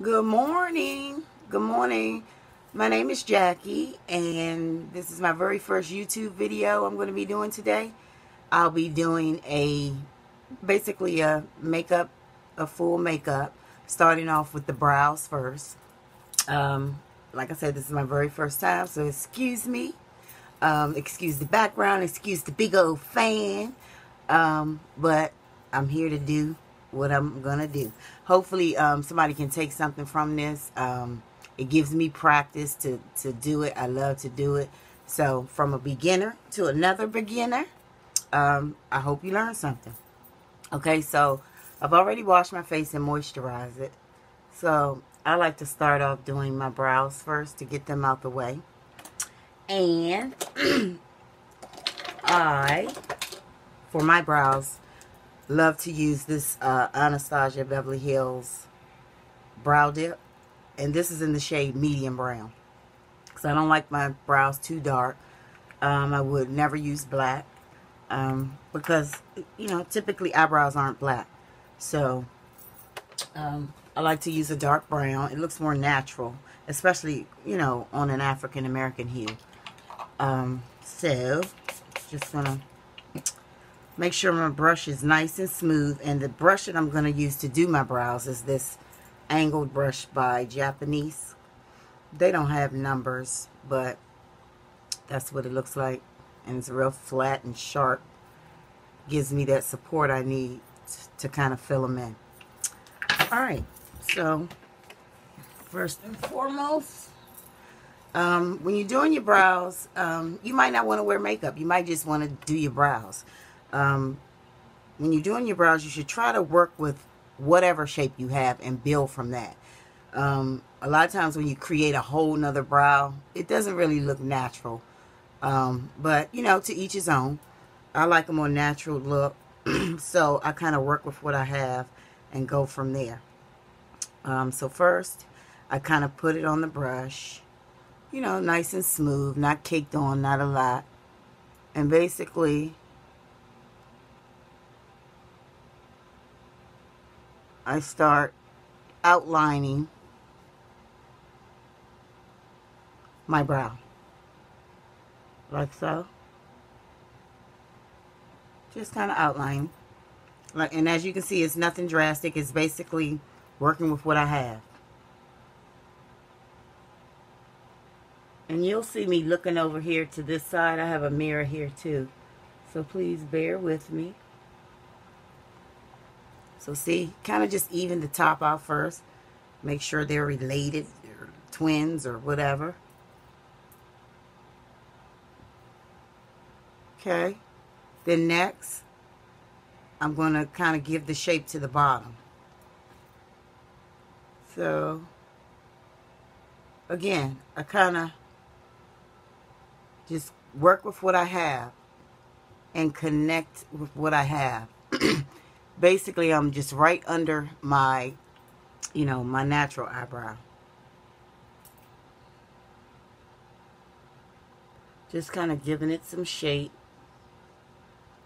Good morning. Good morning. My name is Jackie, and this is my very first YouTube video I'm going to be doing today. I'll be doing basically a full makeup, starting off with the brows first. Like I said, this is my very first time, so excuse me. Excuse the background, excuse the big old fan. But I'm here to do what I'm gonna do. Hopefully somebody can take something from this. It gives me practice to do it. I love to do it. So from a beginner to another beginner, I hope you learn something. Okay, so I've already washed my face and moisturized it. So I like to start off doing my brows first to get them out the way. And for my brows, love to use this Anastasia Beverly Hills brow dip, and this is in the shade medium brown because I don't like my brows too dark. I would never use black because typically eyebrows aren't black, so I like to use a dark brown. It looks more natural, especially on an African American hue. So just gonna make sure my brush is nice and smooth, and the brush that I'm going to use to do my brows is this angled brush by Japanese. They don't have numbers, but that's what it looks like, and it's real flat and sharp. Gives me that support I need to kind of fill them in. Alright, so first and foremost, when you're doing your brows, you might not want to wear makeup. You might just want to do your brows. When you're doing your brows, you should try to work with whatever shape you have and build from that. A lot of times when you create a whole nother brow, it doesn't really look natural. But, to each his own. I like a more natural look. So I kind of work with what I have and go from there. So first, I kind of put it on the brush. Nice and smooth, not caked on, not a lot. And basically, I start outlining my brow, like so. Just kind of outlining, and as you can see, it's nothing drastic. It's basically working with what I have. And you'll see me looking over here to this side. I have a mirror here too, so please bear with me. So see, kind of just even the top out first. Make sure they're related, or twins or whatever. Okay. Then next, I'm going to kind of give the shape to the bottom. So, again, I kind of just work with what I have and connect with what I have. Basically, I'm just right under my, my natural eyebrow. Just kind of giving it some shape.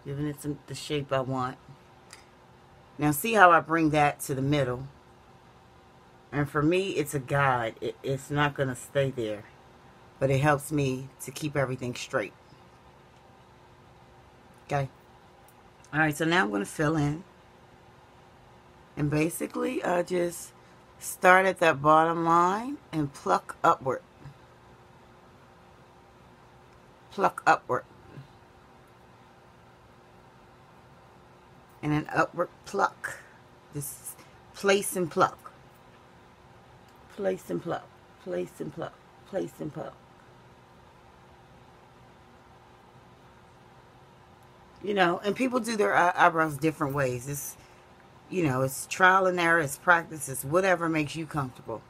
Giving it the shape I want. Now, see how I bring that to the middle? And for me, it's a guide. It's not going to stay there. But it helps me to keep everything straight. Okay? Alright, so now I'm going to fill in. And basically, I just start at that bottom line and pluck upward. Pluck upward. And an upward pluck. Just place and pluck. Place and pluck. Place and pluck. Place and pluck. And people do their eyebrows different ways. It's trial and error, it's practice, it's whatever makes you comfortable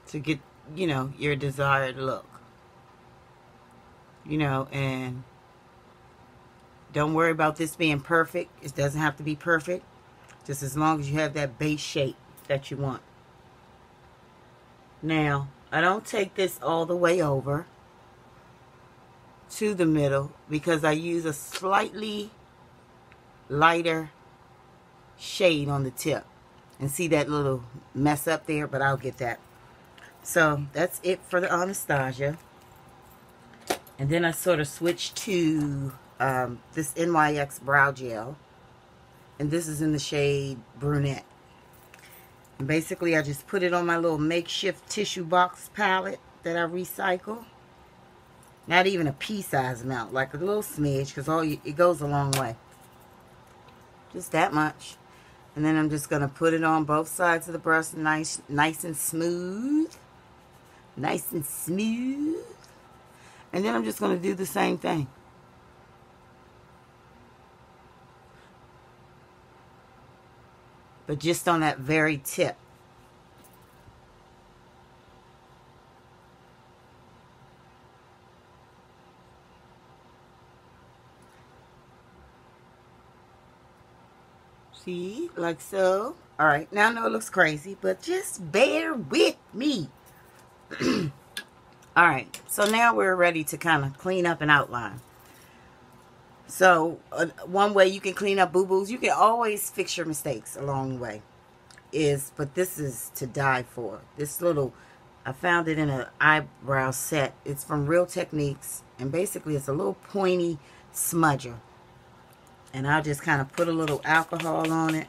to get, your desired look. And don't worry about this being perfect. It doesn't have to be perfect. Just as long as you have that base shape that you want. Now, I don't take this all the way over to the middle because I use a slightly lighter shade on the tip. And see that little mess up there, but I'll get that. So that's it for the Anastasia. And then I sort of switched to this NYX brow gel. And this is in the shade Brunette. And basically I just put it on my little makeshift tissue box palette that I recycle. Not even a pea size amount, like a little smidge, because it goes a long way. Just that much. And then I'm just going to put it on both sides of the brush, nice and smooth. Nice and smooth. And then I'm just going to do the same thing. But just on that very tip. See, like so. All right, now I know it looks crazy, but just bear with me. All right, so now we're ready to kind of clean up and outline. So one way you can clean up boo-boos, you can always fix your mistakes along the way, but this is to die for. This little, I found it in an eyebrow set. It's from Real Techniques, and basically it's a little pointy smudger. And I'll just kind of put a little alcohol on it.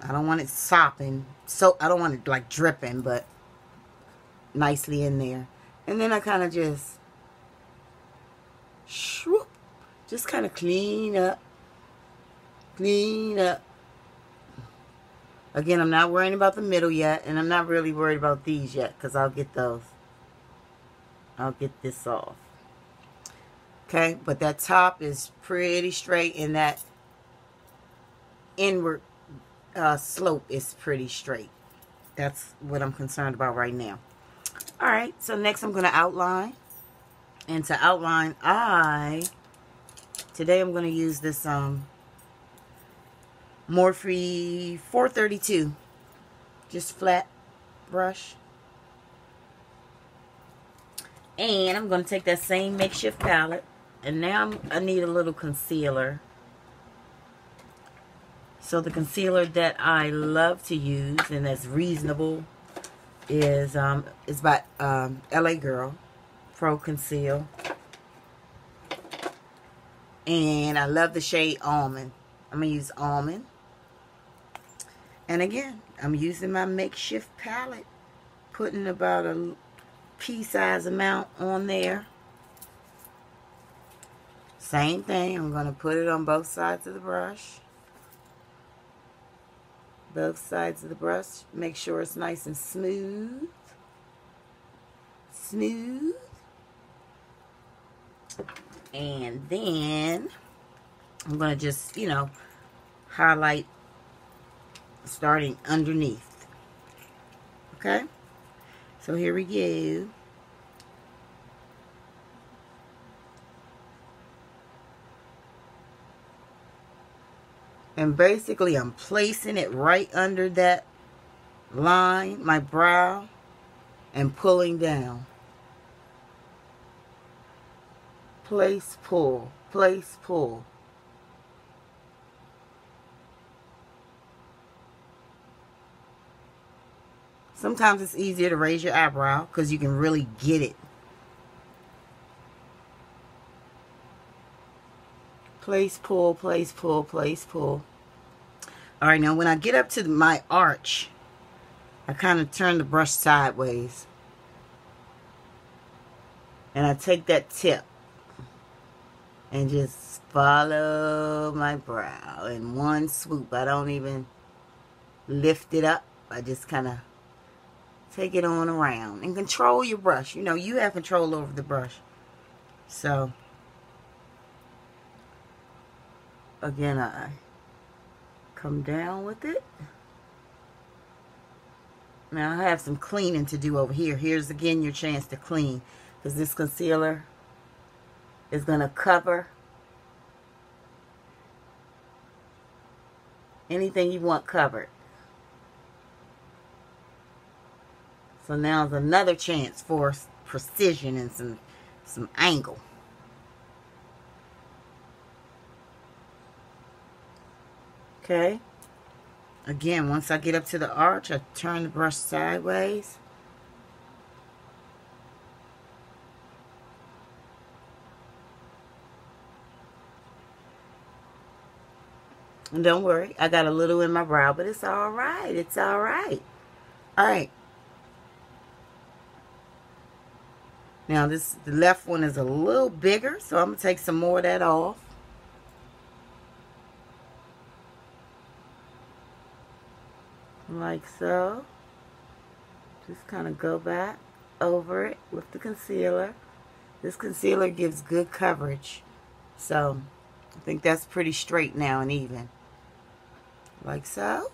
I don't want it sopping. So I don't want it like dripping, but nicely in there. And then I kind of just swoop. Just kind of clean up. Clean up. Again, I'm not worrying about the middle yet. And I'm not really worried about these yet, because I'll get those. I'll get this off. Okay, but that top is pretty straight, and that inward slope is pretty straight. That's what I'm concerned about right now. All right, so next I'm going to outline. And to outline, today I'm going to use this Morphe 432, just flat brush. And I'm going to take that same makeshift palette. And now I need a little concealer. So the concealer that I love to use, and that's reasonable, is by LA Girl Pro Conceal. And I love the shade Almond. I'm going to use Almond. And again, I'm using my makeshift palette. Putting about a pea-size amount on there. Same thing. I'm going to put it on both sides of the brush. Both sides of the brush. Make sure it's nice and smooth. Smooth. And then I'm going to just, highlight starting underneath. Okay? So here we go. And basically I'm placing it right under that line, my brow, and pulling down. Place, pull, place, pull. Sometimes it's easier to raise your eyebrow because you can really get it. Place, pull, place, pull, place, pull. All right, now when I get up to my arch, I kind of turn the brush sideways. And I take that tip and just follow my brow in one swoop. I don't even lift it up. I just kind of take it on around. And control your brush. You have control over the brush. So, again, I come down with it. Now, I have some cleaning to do over here. Here's, again, your chance to clean. Because this concealer is going to cover anything you want covered. So now is another chance for precision and some angle. Okay, Again, once I get up to the arch, I turn the brush sideways. And don't worry, I got a little in my brow, but it's all right. It's all right. All right. Now, the left one is a little bigger, so I'm going to take some more of that off. Like so. Just kind of go back over it with the concealer. This concealer gives good coverage. So, I think that's pretty straight now and even. Like so.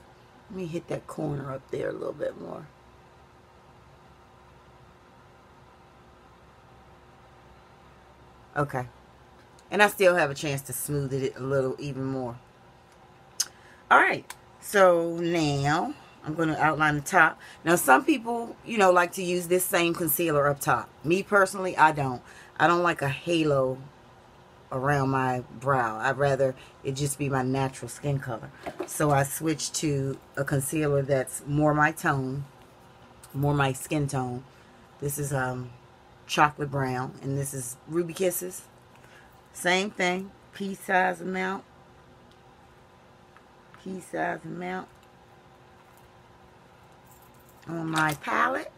Let me hit that corner up there a little bit more. Okay. And I still have a chance to smooth it a little even more. Alright. So now I'm going to outline the top. Now some people, you know, like to use this same concealer up top. Me personally, I don't. I don't like a halo around my brow. I'd rather it just be my natural skin color. So I switched to a concealer that's more my tone, more my skin tone. This is chocolate brown, and this is Ruby Kisses. Same thing, pea size amount, on my palette.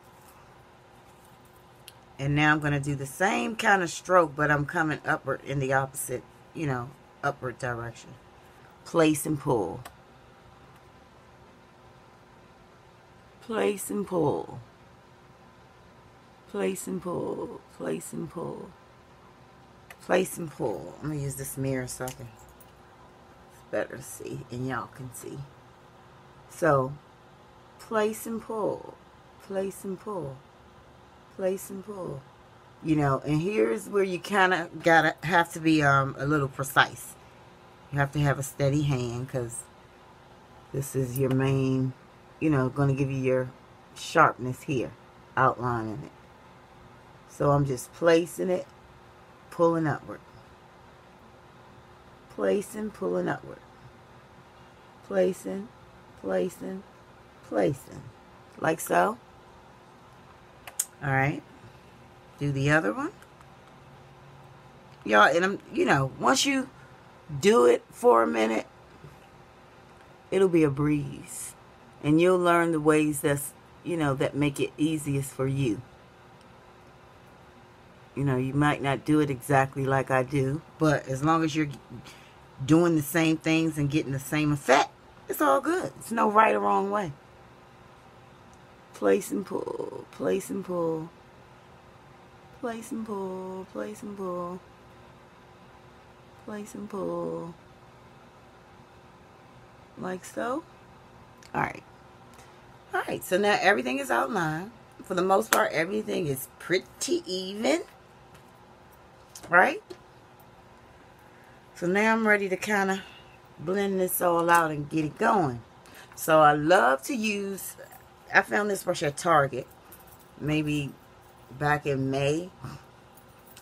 And now I'm going to do the same kind of stroke, but I'm coming upward in the opposite, you know, upward direction. Place and pull. Place and pull. Place and pull. Place and pull. Place and pull. I'm going to use this mirror so I can, it's better to see and y'all can see. So, place and pull. Place and pull. Place and pull, you know, and here's where you kind of have to be a little precise. You have to have a steady hand, because this is your main, you know, going to give you your sharpness here, outlining it. So I'm just placing it, pulling upward, placing, pulling upward, placing, placing, placing, like so. Alright, do the other one. Y'all, and you know, once you do it for a minute, it'll be a breeze. And you'll learn the ways that's, you know, that make it easiest for you. You know, you might not do it exactly like I do, but as long as you're doing the same things and getting the same effect, it's all good. It's no right or wrong way. Place and pull, place and pull, place and pull, place and pull, place and pull, like so. Alright. Alright, so now everything is outlined. For the most part, everything is pretty even. Right? So now I'm ready to kind of blend this all out and get it going. So I love to use, I found this brush at Target, maybe back in May.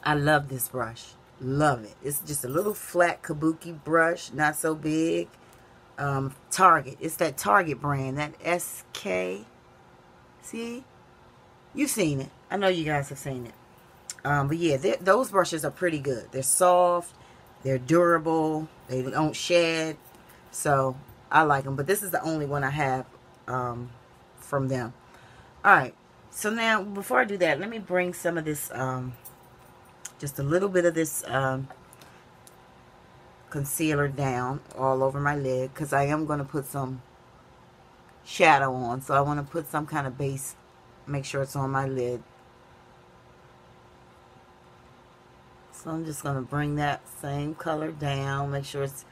I love this brush. Love it. It's just a little flat kabuki brush, not so big. Target. It's that Target brand, that SK. See? You've seen it. I know you guys have seen it. But yeah, those brushes are pretty good. They're soft. They're durable. They don't shed. So I like them. But this is the only one I have from them. Alright. So now, before I do that, let me bring some of this, just a little bit of this concealer down all over my lid. Because I am going to put some shadow on. So I want to put some kind of base. Make sure it's on my lid. So I'm just going to bring that same color down. Make sure it's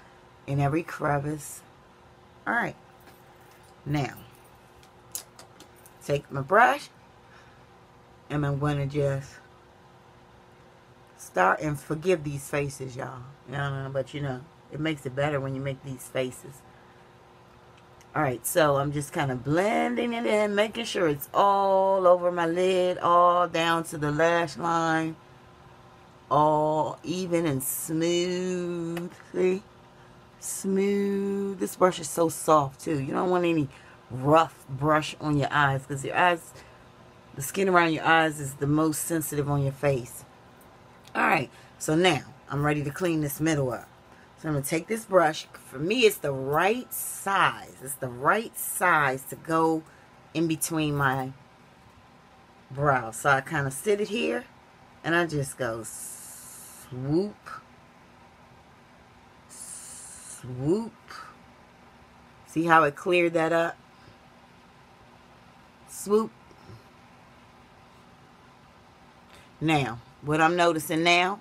in every crevice. Alright. Now, take my brush. And I'm going to just start, and forgive these faces, y'all. No, but you know, it makes it better when you make these faces. Alright, so I'm just kind of blending it in, making sure it's all over my lid, all down to the lash line. All even and smooth. See? Smooth. This brush is so soft too. You don't want any rough brush on your eyes, because your eyes, the skin around your eyes is the most sensitive on your face. Alright, so now I'm ready to clean this middle up. So I'm going to take this brush. For me, it's the right size. It's the right size to go in between my brows. So I kind of sit it here, and I just go swoop, swoop. See how it cleared that up? Swoop. Now, what I'm noticing now,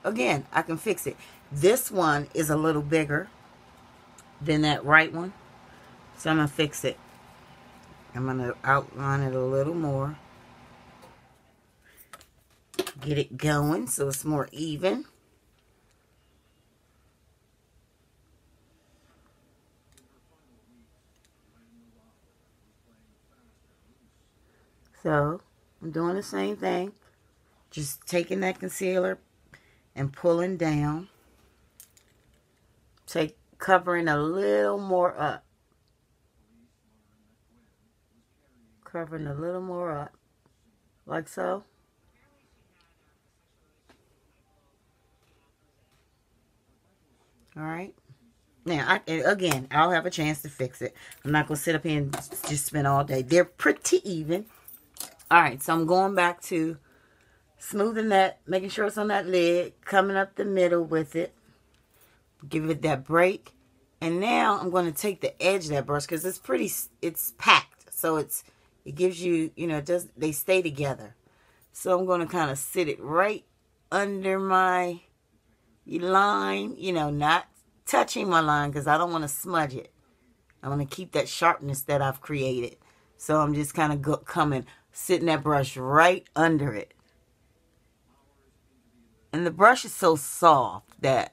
again, I can fix it. This one is a little bigger than that right one. So I'm going to fix it. I'm going to outline it a little more. Get it going so it's more even. So, I'm doing the same thing. Just taking that concealer and pulling down. Covering a little more up. Covering a little more up. Like so. Alright. Now, again, I'll have a chance to fix it. I'm not going to sit up here and just spend all day. They're pretty even. Alright, so I'm going back to smoothing that, making sure it's on that lid, coming up the middle with it. Give it that break. And now I'm going to take the edge of that brush, because it's packed. So it gives you, they stay together. So I'm going to kind of sit it right under my line, not touching my line, because I don't want to smudge it. I want to keep that sharpness that I've created. So I'm just kind of sitting that brush right under it. And the brush is so soft that,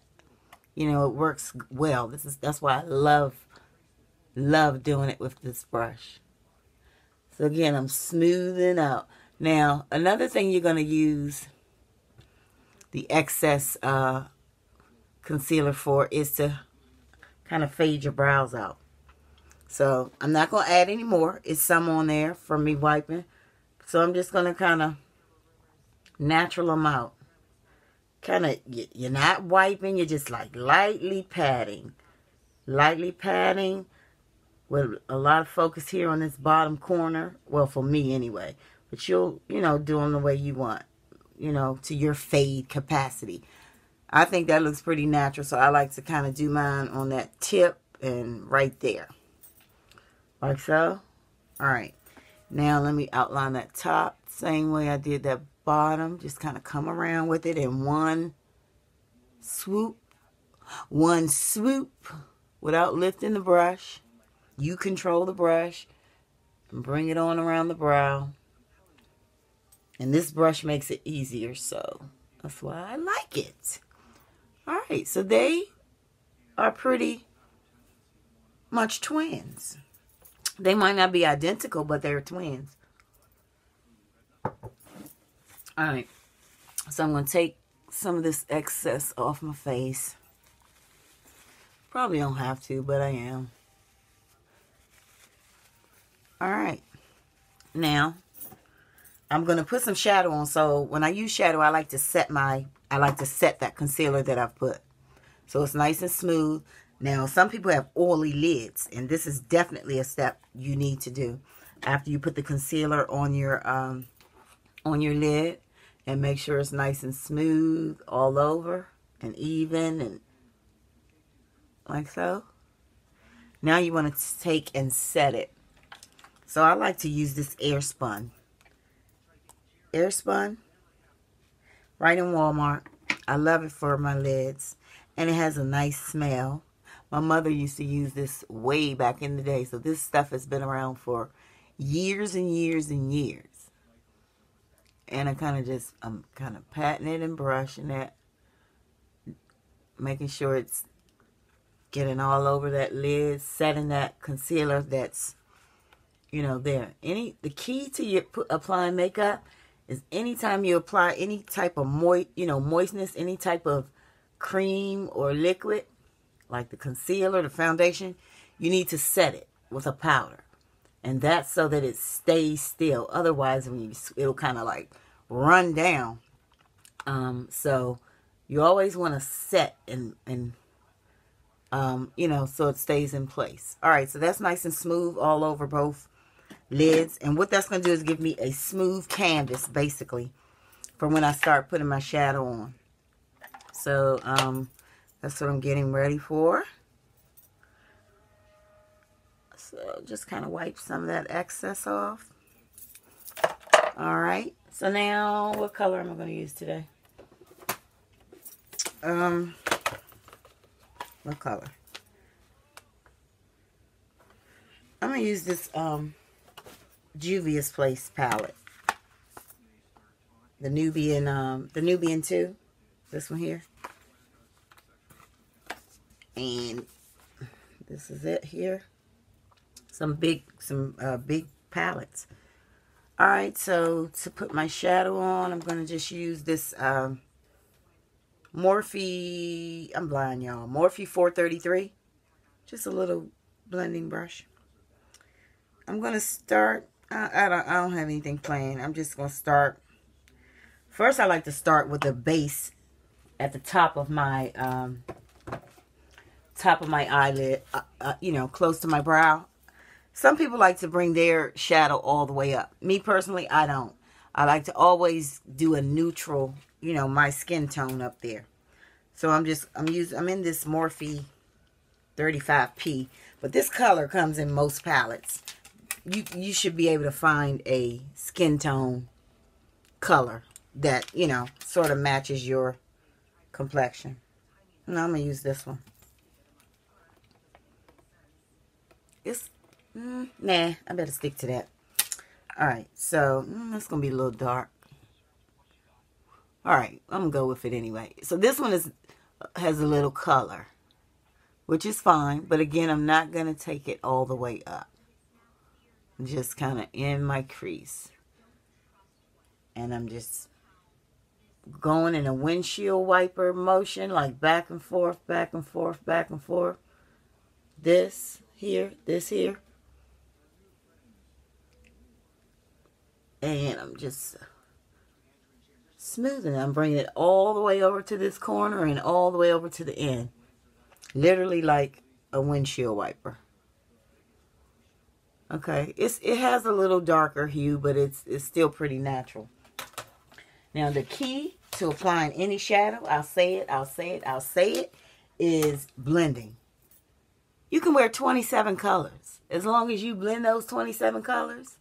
it works well. That's why I love doing it with this brush. So again, I'm smoothing out. Now, another thing you're going to use the excess concealer for is to kind of fade your brows out. So I'm not going to add any more. It's some on there from me wiping. So I'm just going to kind of natural them out. Kind of, you're not wiping, you're just like lightly patting. Lightly patting with a lot of focus here on this bottom corner. Well, for me anyway. But you'll, do them the way you want. To your fade capacity. I think that looks pretty natural, so I like to kind of do mine on that tip and right there. Like so. Alright. Now let me outline that top. Same way I did that bottom. Just kind of come around with it in one swoop. One swoop without lifting the brush. You control the brush and bring it on around the brow. And this brush makes it easier, so that's why I like it. Alright, so they are pretty much twins. They might not be identical, but they're twins. Alright, so I'm going to take some of this excess off my face. Probably don't have to, but I am. Alright, now I'm going to put some shadow on. So when I use shadow, I like to set that concealer that I've put. So it's nice and smooth. Now, some people have oily lids, and this is definitely a step you need to do after you put the concealer on your lid, and make sure it's nice and smooth all over and even and like so. Now you want to take and set it. So I like to use this Airspun. Airspun, right in Walmart. I love it for my lids, and it has a nice smell. My mother used to use this way back in the day, so this stuff has been around for years and years and years. And I'm kind of patting it and brushing it, making sure it's getting all over that lid, setting that concealer that's, there. The key to your applying makeup is anytime you apply any type of moistness, any type of cream or liquid, like the concealer, the foundation, you need to set it with a powder. And that's so that it stays still. Otherwise, it'll kind of like run down. So you always want to set and you know, so it stays in place. All right, so that's nice and smooth all over both lids. And what that's going to do is give me a smooth canvas, basically, for when I start putting my shadow on. So that's what I'm getting ready for. So just kind of wipe some of that excess off. All right. So now, what color am I going to use today? What color? I'm going to use this Juvia's Place palette. The Nubian 2. This one here. And this is it here. Some big palettes. All right, so to put my shadow on, I'm going to just use this Morphe, I'm blind, y'all. Morphe 433. Just a little blending brush. I'm going to start, I don't have anything planned. I'm just going to start. First, I like to start with the base at the top of my eyelid, you know, close to my brow. Some people like to bring their shadow all the way up. Me personally, I don't. I like to always do a neutral, you know, my skin tone up there. So I'm in this Morphe 35P, but this color comes in most palettes. You should be able to find a skin tone color that, you know, sort of matches your complexion. Now I'm going to use this one. It's, nah, I better stick to that. Alright, so it's going to be a little dark. Alright, I'm going to go with it anyway. So this one has a little color, which is fine. But again, I'm not going to take it all the way up. Just kind of in my crease. And I'm just going in a windshield wiper motion, like back and forth, back and forth, back and forth. This here. And I'm just smoothing it. I'm bringing it all the way over to this corner and all the way over to the end. Literally like a windshield wiper. Okay, it has a little darker hue, but it's still pretty natural. Now the key to applying any shadow, I'll say it, is blending. You can wear 27 colors. As long as you blend those 27 colors,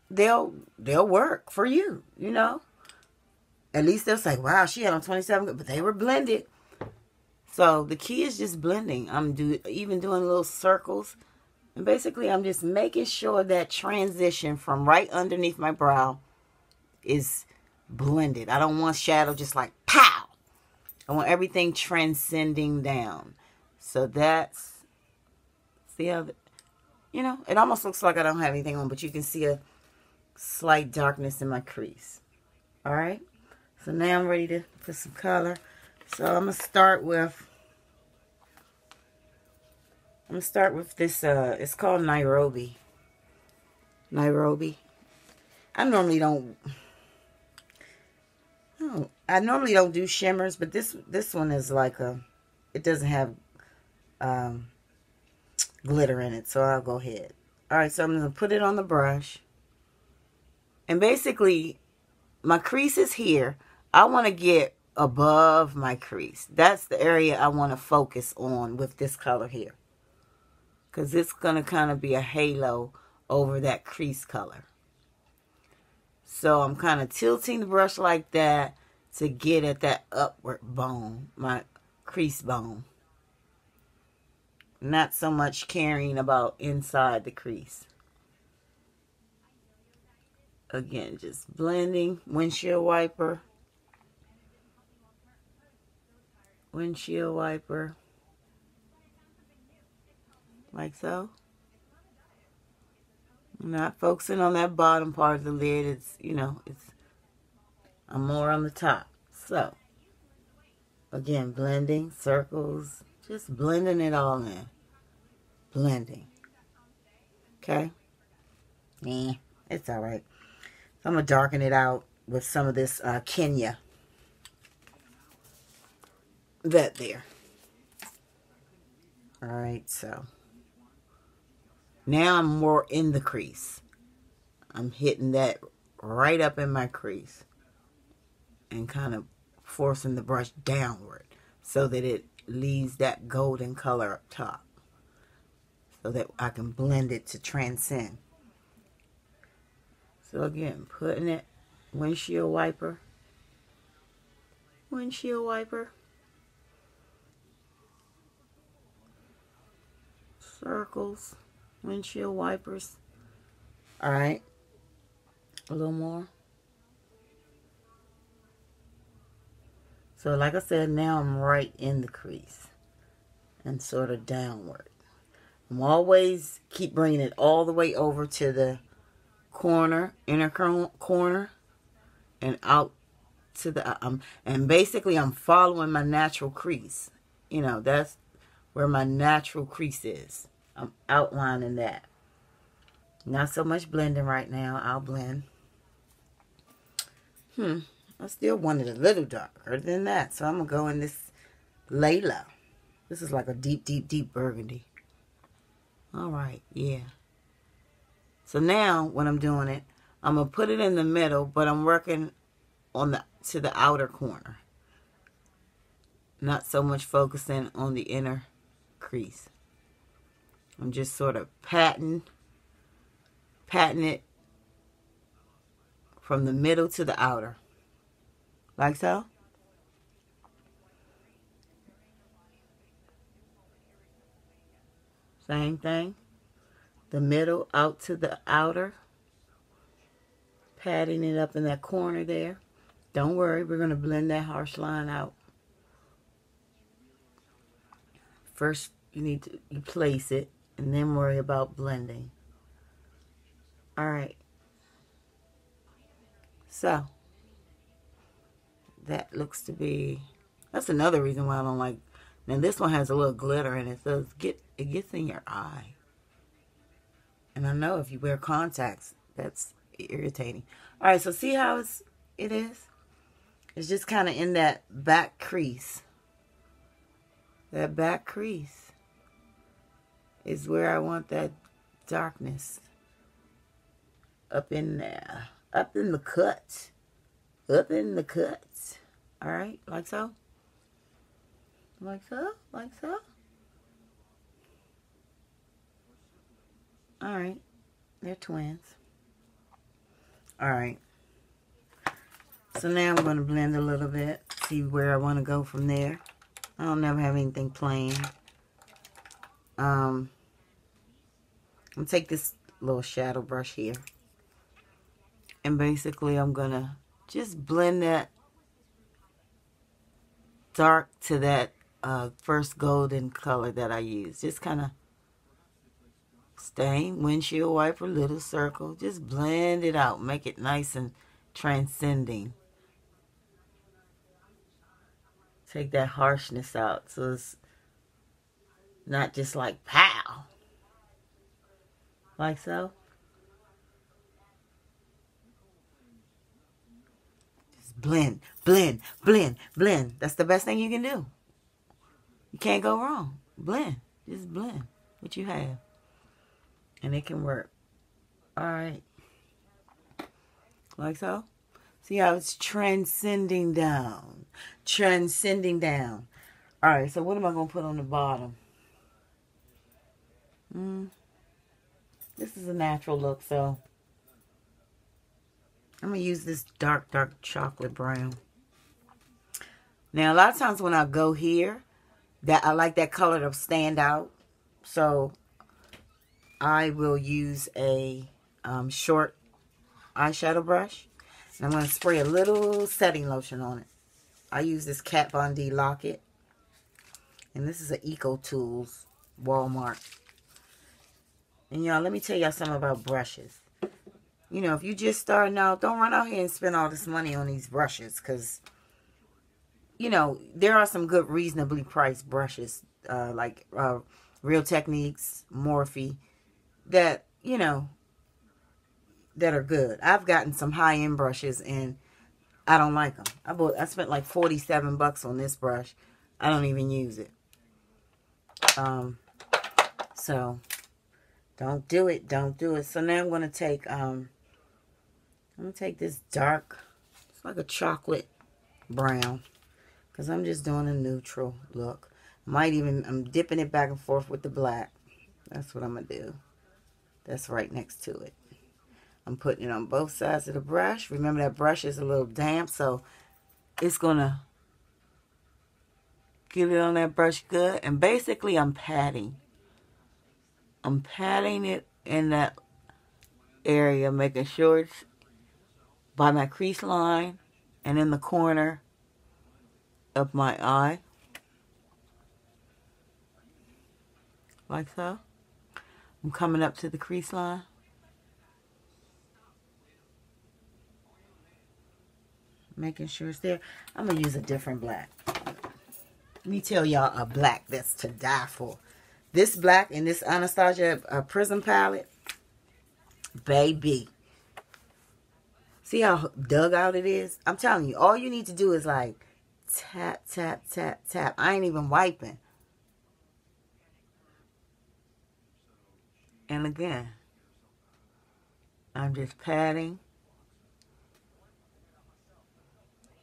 they'll work for you, you know. At least they'll say, wow, she had on 27, but they were blended. So the key is just blending. I'm even doing little circles. And basically, I'm just making sure that transition from right underneath my brow is blended. I don't want shadow just like pow. I want everything transcending down. So that's, see how, you know, it almost looks like I don't have anything on, but you can see a slight darkness in my crease. All right. So now I'm ready to put some color. So I'm going to start with this, it's called Nairobi. I normally don't do shimmers, but this one is like it doesn't have glitter in it, so I'll go ahead. Alright, so I'm going to put it on the brush. And basically, my crease is here. I want to get above my crease. That's the area I want to focus on with this color here. Because it's going to kind of be a halo over that crease color. So I'm kind of tilting the brush like that to get at that upward bone, my crease bone. Not so much caring about inside the crease. Again, just blending, windshield wiper. Windshield wiper. Like so. I'm not focusing on that bottom part of the lid. It's, you know, I'm more on the top. So, Again, blending, circles, just blending it all in. Blending. Okay? Yeah, it's all right. So I'm going to darken it out with some of this Kenya. That there. All right, so now I'm more in the crease. I'm hitting that right up in my crease and kind of forcing the brush downward so that it leaves that golden color up top so that I can blend it to transcend. So again, putting it, windshield wiper, circles, windshield wipers. All right, a little more. So like I said, now I'm right in the crease and sort of downward. I'm always keep bringing it all the way over to the corner, inner corner, and out to the, and basically I'm following my natural crease. You know, that's where my natural crease is. I'm outlining that. Not so much blending right now. I'll blend. I still want it a little darker than that. So I'm going to go in this Layla. This is like a deep, deep, deep burgundy. All right, yeah. So now when I'm doing it, I'm going to put it in the middle, but I'm working on to the outer corner. Not so much focusing on the inner crease. I'm just sort of patting it from the middle to the outer. Like so. Same thing. The middle out to the outer. Patting it up in that corner there. Don't worry, we're going to blend that harsh line out. First, you need to place it and then worry about blending. All right. So, that looks to be, that's another reason why I don't like, now this one has a little glitter in it, so it gets in your eye. And I know if you wear contacts, that's irritating. All right, so see how it is? It's just kind of in that back crease. That back crease is where I want that darkness. Up in there. Up in the cut. Up in the cut. All right, like so. Like so, like so. All right, they're twins. All right. So now I'm going to blend a little bit. See where I want to go from there. I don't never have anything plain. I'm going to take this little shadow brush here. And basically I'm going to just blend that dark to that first golden color that I used. Just kind of stain, windshield wiper, little circle. Just blend it out. Make it nice and transcending. Take that harshness out so it's not just like pow. Like so. Just blend, blend, blend, blend. That's the best thing you can do. You can't go wrong. Blend. Just blend what you have. And it can work. Alright. Like so. See how it's transcending down. Transcending down. Alright, so what am I going to put on the bottom? This is a natural look, so I'm going to use this dark, dark chocolate brown. Now, a lot of times when I go here, that I like that color to stand out. So I will use a short eyeshadow brush. And I'm going to spray a little setting lotion on it. I use this Kat Von D Locket. And this is an Eco Tools Walmart. And y'all, let me tell y'all something about brushes. You know, if you just starting out, don't run out here and spend all this money on these brushes. Because you know, there are some good reasonably priced brushes, like Real Techniques, Morphe, that, you know, that are good. I've gotten some high-end brushes and I don't like them. I spent like 47 bucks on this brush. I don't even use it. So don't do it. Don't do it. So now I'm going to take this dark, it's like a chocolate brown, because I'm just doing a neutral look. I'm dipping it back and forth with the black. That's what I'm going to do. That's right next to it. I'm putting it on both sides of the brush. Remember that brush is a little damp, so it's going to get it on that brush good. And basically I'm patting. I'm patting it in that area, making sure it's by my crease line and in the corner of my eye. Like so. I'm coming up to the crease line. Making sure it's there. I'm going to use a different black. Let me tell y'all a black that's to die for. This black in this Anastasia Prism palette, baby. See how dug out it is? I'm telling you, all you need to do is like tap, tap, tap, tap. I ain't even wiping. And again, I'm just patting.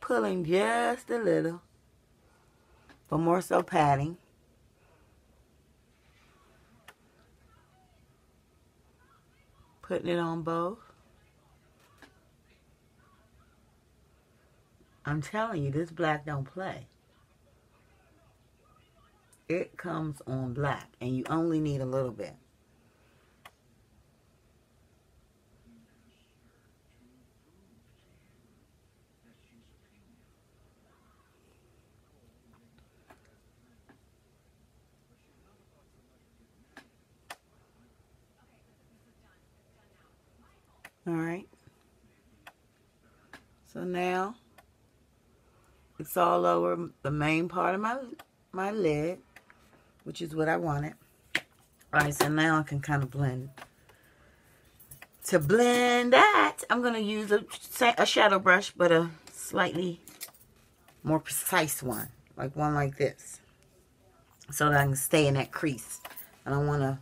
Pulling just a little. But more so patting. Putting it on both. I'm telling you, this black don't play. It comes on black, and you only need a little bit. All right. So now it's all over the main part of my lid, which is what I wanted. All right, so now I can kind of blend. To blend that, I'm going to use a shadow brush, but a slightly more precise one, like one like this, so that I can stay in that crease. I don't want to.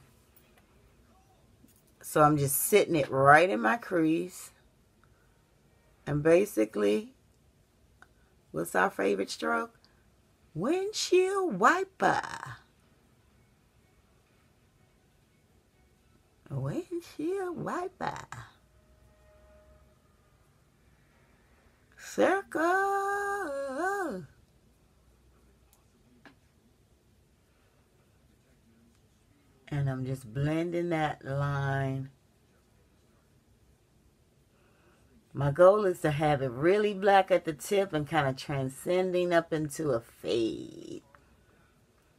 So I'm just sitting it right in my crease. And basically, what's our favorite stroke? Windshield wiper. Windshield wiper. Circle. And I'm just blending that line. My goal is to have it really black at the tip and kind of transcending up into a fade.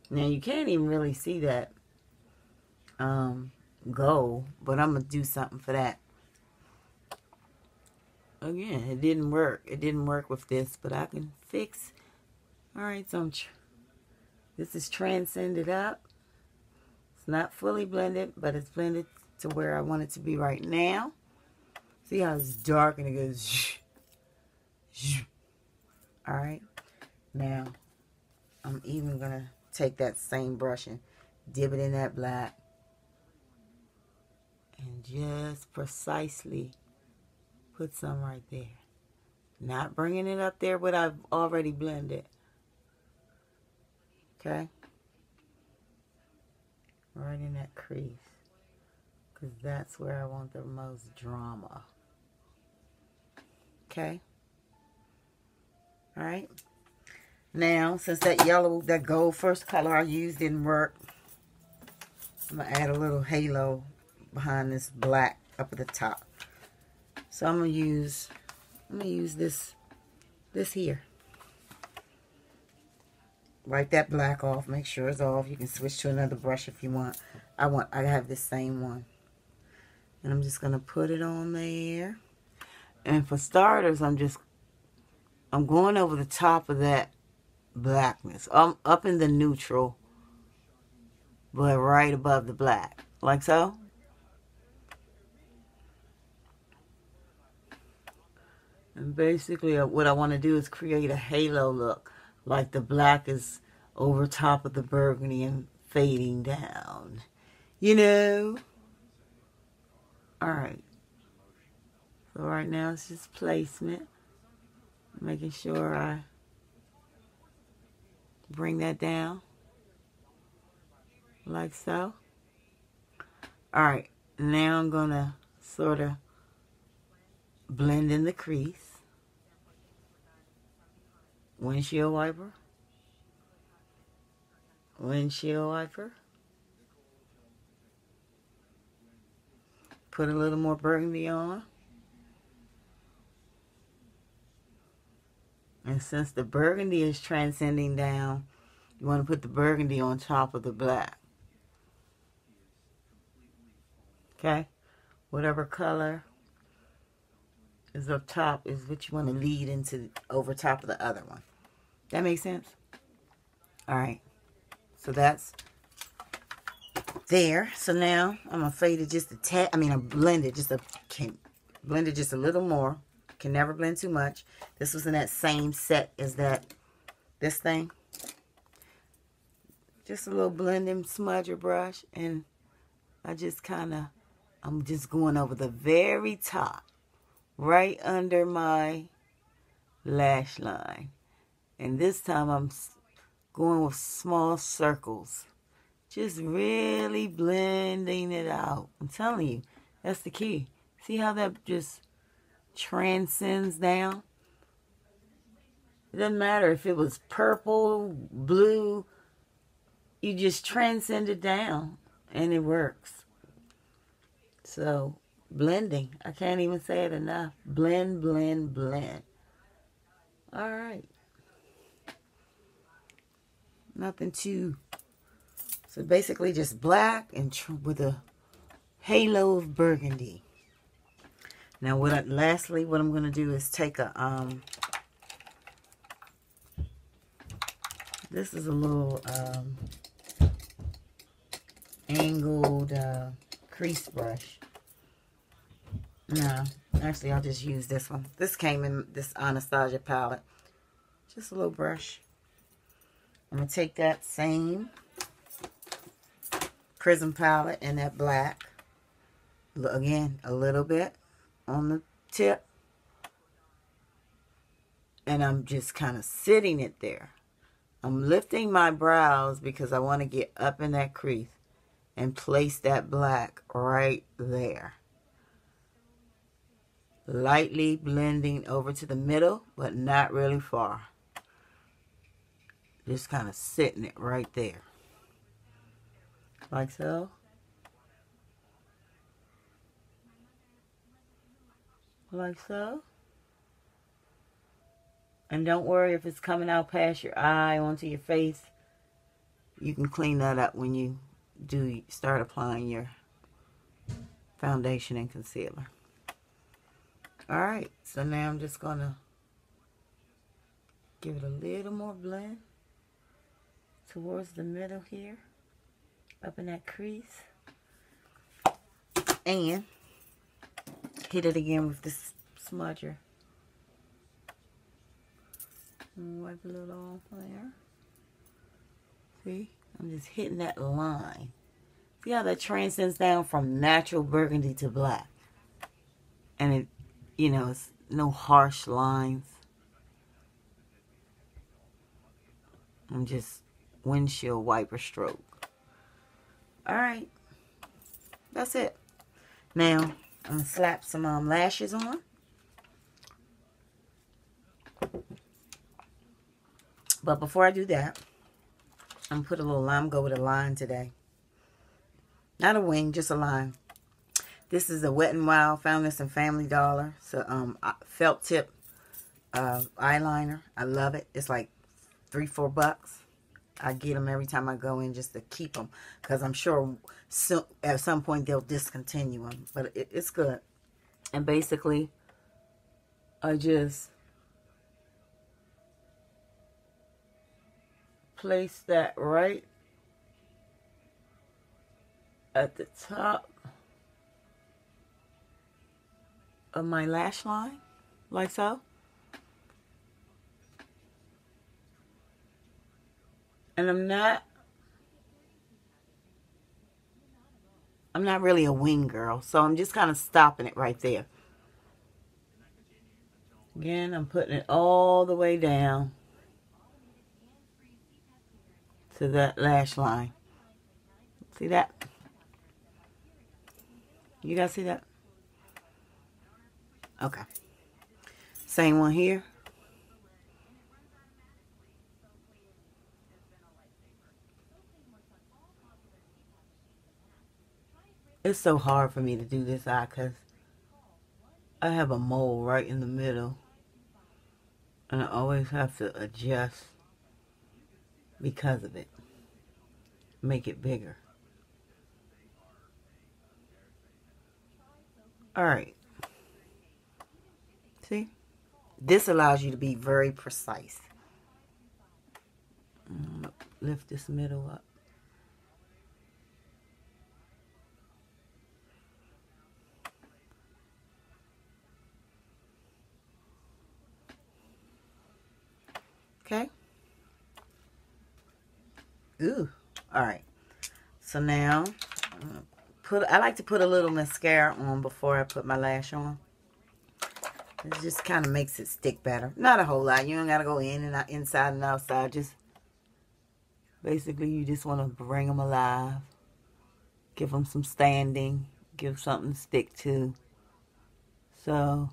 Now you can't even really see that goal, but I'm going to do something for that. Again, it didn't work. It didn't work with this, but I can fix. All right, so this is transcended up. It's not fully blended, but it's blended to where I want it to be right now. See how it's dark and it goes. All right. Now, I'm even going to take that same brush and dip it in that black. And just precisely put some right there. Not bringing it up there, but I've already blended. Okay? Right in that crease. Because that's where I want the most drama. Okay? Alright? Now, since that gold first color I used didn't work, I'm going to add a little halo behind this black up at the top. So I'm going to use this here. Wipe that black off. Make sure it's off. You can switch to another brush if you want. I have this same one. And I'm just going to put it on there. And for starters, I'm going over the top of that blackness. Up in the neutral, but right above the black. Like so. And basically what I want to do is create a halo look. Like the black is over top of the burgundy and fading down. You know? Alright. So right now it's just placement. Making sure I bring that down. Like so. Alright. Now I'm going to sort of blend in the crease. Windshield wiper. Windshield wiper. Put a little more burgundy on. And since the burgundy is transcending down, you want to put the burgundy on top of the black. Okay? Whatever color is up top is what you want to lead into over top of the other one. That makes sense? Alright. So that's there. So now I'm going to fade it just a tad. I blend it just blend it just a little more. Can never blend too much. This was in that same set as this thing. Just a little blending smudger brush, and I'm just going over the very top, right under my lash line. And this time I'm going with small circles. Just really blending it out. I'm telling you, that's the key. See how that just transcends down? It doesn't matter if it was purple, blue, you just transcend it down and it works. So blending, I can't even say it enough. Blend, blend, blend. All right. Nothing too, so basically just black and with a halo of burgundy. Now lastly what I'm going to do is take a this is a little angled crease brush. No, actually I'll just use this one. This came in this Anastasia palette. Just a little brush. I'm going to take that same Prism palette and that black. Again, a little bit on the tip, and I'm just kind of sitting it there. I'm lifting my brows because I want to get up in that crease and place that black right there. Lightly blending over to the middle, but not really far. Just kind of sitting it right there. Like so. Like so. And don't worry if it's coming out past your eye onto your face. You can clean that up when you start applying your foundation and concealer. Alright, so now I'm just going to give it a little more blend towards the middle here, up in that crease. And hit it again with this smudger. Wipe a little off there. See? I'm just hitting that line. See how that transcends down from natural burgundy to black? And it, you know, it's no harsh lines. I'm just windshield wiper stroke. Alright. That's it. Now, I'm going to slap some lashes on. But before I do that, I'm going to put a little line. Go with a line today. Not a wing, just a line. This is a Wet n Wild. Found this in Family Dollar. It's a felt tip eyeliner. I love it. It's like $3-4 bucks. I get them every time I go in just to keep them, because I'm sure at some point they'll discontinue them. But it's good. And basically, I just place that right at the top of my lash line, like so. And I'm not really a wing girl, so I'm just kind of stopping it right there. Again, I'm putting it all the way down to that lash line. See that? You guys see that? Okay. Same one here. It's so hard for me to do this eye because I have a mole right in the middle. And I always have to adjust because of it. Make it bigger. Alright. See? This allows you to be very precise. Lift this middle up. Okay. Ooh. Alright. So now, I like to put a little mascara on before I put my lash on. It just kind of makes it stick better. Not a whole lot. You don't got to go in and out, inside and outside. Just basically, you just want to bring them alive. Give them some standing. Give something to stick to. So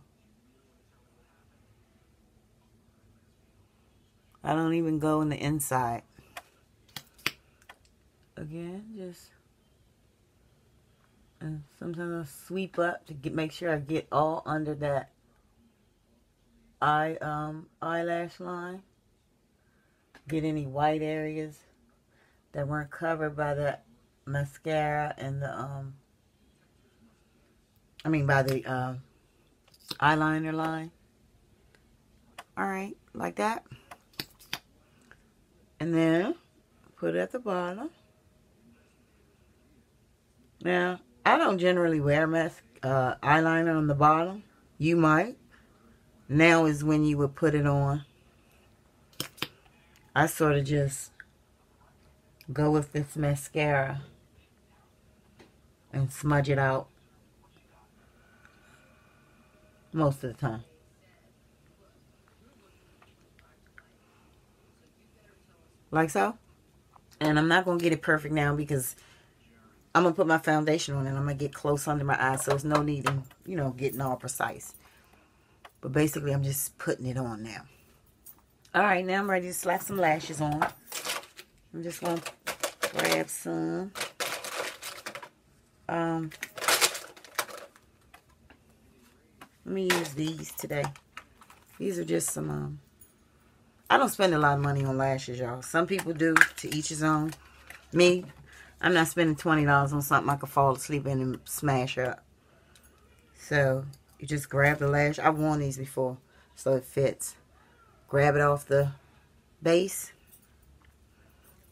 I don't even go in the inside. Again, just and sometimes I sweep up to make sure I get all under that eyelash line. Get any white areas that weren't covered by the mascara and the by the eyeliner line. Alright, like that. And then put it at the bottom. Now, I don't generally wear eyeliner on the bottom. You might. Now is when you would put it on. I sort of just go with this mascara and smudge it out most of the time. Like so. And I'm not going to get it perfect now because I'm going to put my foundation on and I'm going to get close under my eyes. So there's no need in, getting all precise. But basically, I'm just putting it on now. Alright, now I'm ready to slap some lashes on. I'm just going to grab some. Let me use these today. These are just some, I don't spend a lot of money on lashes, y'all. Some people do, to each his own. Me, I'm not spending $20 on something I could fall asleep in and smash up. So, you just grab the lash. I've worn these before, so it fits. Grab it off the base.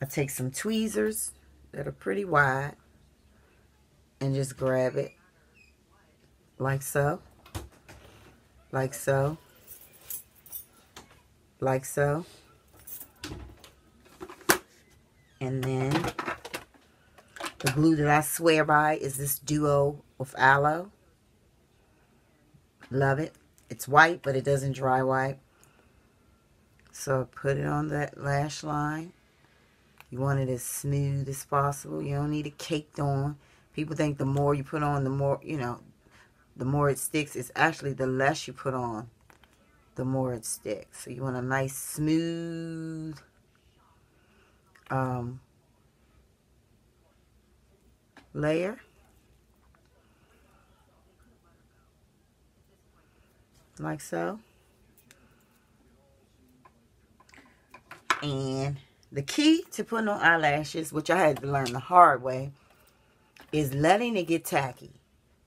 I take some tweezers that are pretty wide and just grab it like so, like so, like so. And then the glue that I swear by is this Duo with Aloe. Love it. It's white, but it doesn't dry white. So put it on that lash line. You want it as smooth as possible. You don't need it caked on. People think the more you put on, the more, the more it sticks. It's actually the less you put on, the more it sticks. So you want a nice smooth layer. Like so. And the key to putting on eyelashes, which I had to learn the hard way, is letting it get tacky.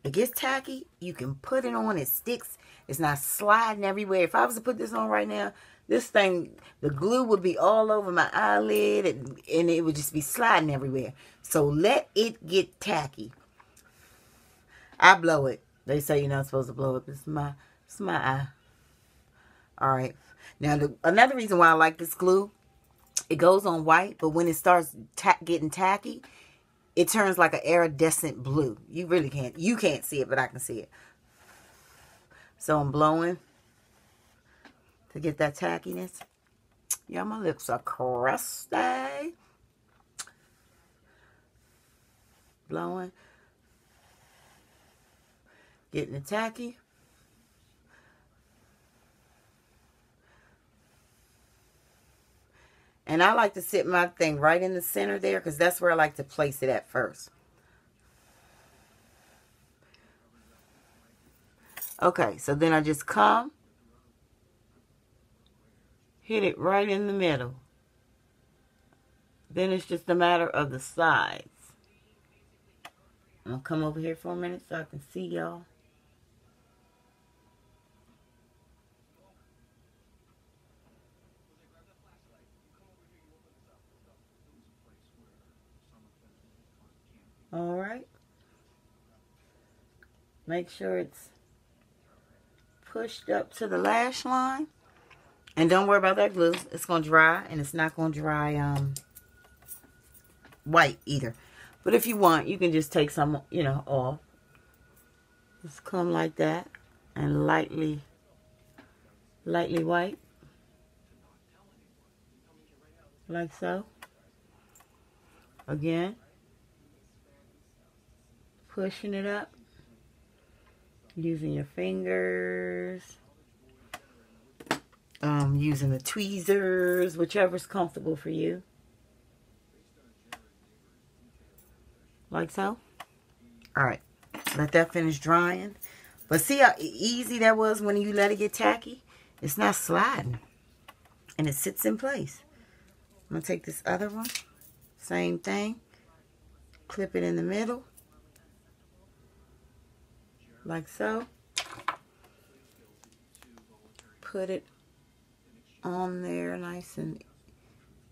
If it gets tacky, you can put it on, it sticks. It's not sliding everywhere. If I was to put this on right now, This thing, the glue would be all over my eyelid, and it would just be sliding everywhere. So let it get tacky. I blow it. They say you're not supposed to blow it. It's my eye. All right. Now, another reason why I like this glue, it goes on white, but when it starts getting tacky, it turns like an iridescent blue. You really can't. You can't see it, but I can see it. So I'm blowing to get that tackiness. Yeah, my lips are crusty. Blowing. Getting it tacky. And I like to sit my thing right in the center there because that's where I like to place it at first. Okay, so then I just come, hit it right in the middle. Then it's just a matter of the sides. I'm going to come over here for a minute so I can see y'all. All right. Make sure it's pushed up to the lash line. And don't worry about that glue. It's going to dry, and it's not going to dry white either. But if you want, you can just take some, off. Just come like that and lightly white. Like so. Again. Pushing it up. Using your fingers. Using the tweezers, whichever's comfortable for you. Like so. Alright. Let that finish drying. But see how easy that was when you let it get tacky? It's not sliding. And it sits in place. I'm going to take this other one. Same thing. Clip it in the middle. Like so. Put it on there nice and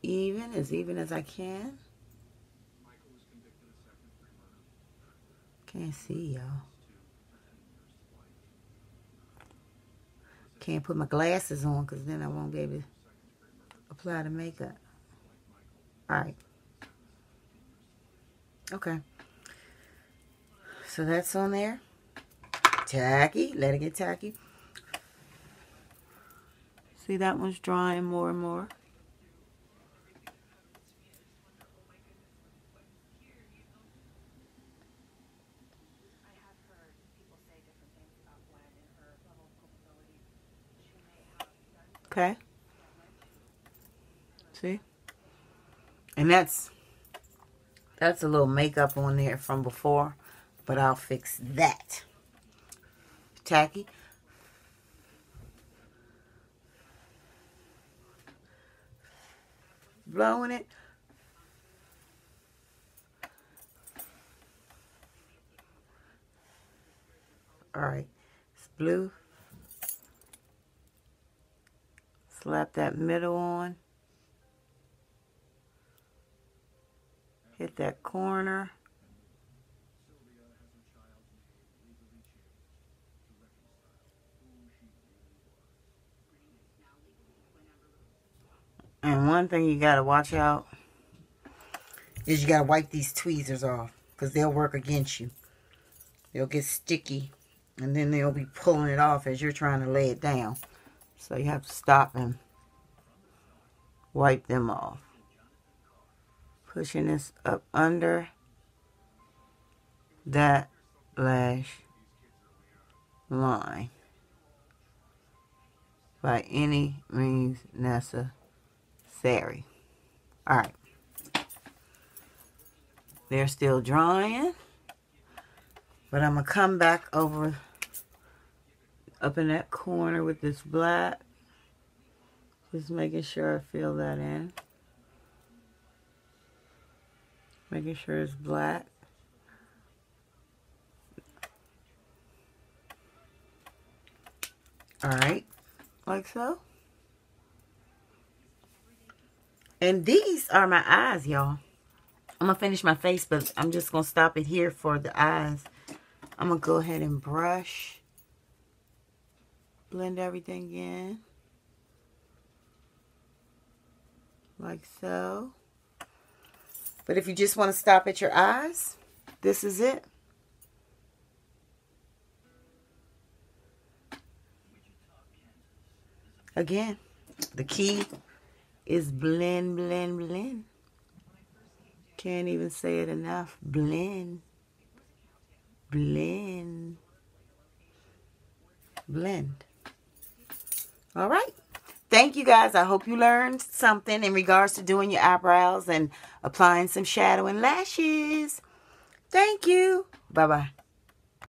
even as I can. Can't see y'all. Can't put my glasses on because then I won't be able to apply the makeup. Alright. Okay. So that's on there. Tacky. Let it get tacky. See, that one's drying more and more. Okay. See? And that's a little makeup on there from before, but I'll fix that. Tacky. Blowing it. Alright. It's blue. Slap that middle on. Hit that corner. And one thing you gotta watch out is you gotta wipe these tweezers off because they'll work against you. They'll get sticky and then they'll be pulling it off as you're trying to lay it down. So you have to stop and wipe them off. Pushing this up under that lash line by any means necessary. Alright. They're still drying. But I'm going to come back over up in that corner with this black. Just making sure I fill that in. Making sure it's black. Alright. Like so. And these are my eyes, y'all. I'm going to finish my face, but I'm just going to stop it here for the eyes. I'm going to go ahead and brush. Blend everything in. Like so. But if you just want to stop at your eyes, this is it. Again, the key is blend, blend, blend. Can't even say it enough. Blend. Blend. Blend. All right. Thank you guys. I hope you learned something in regards to doing your eyebrows and applying some shadow and lashes. Thank you. Bye-bye.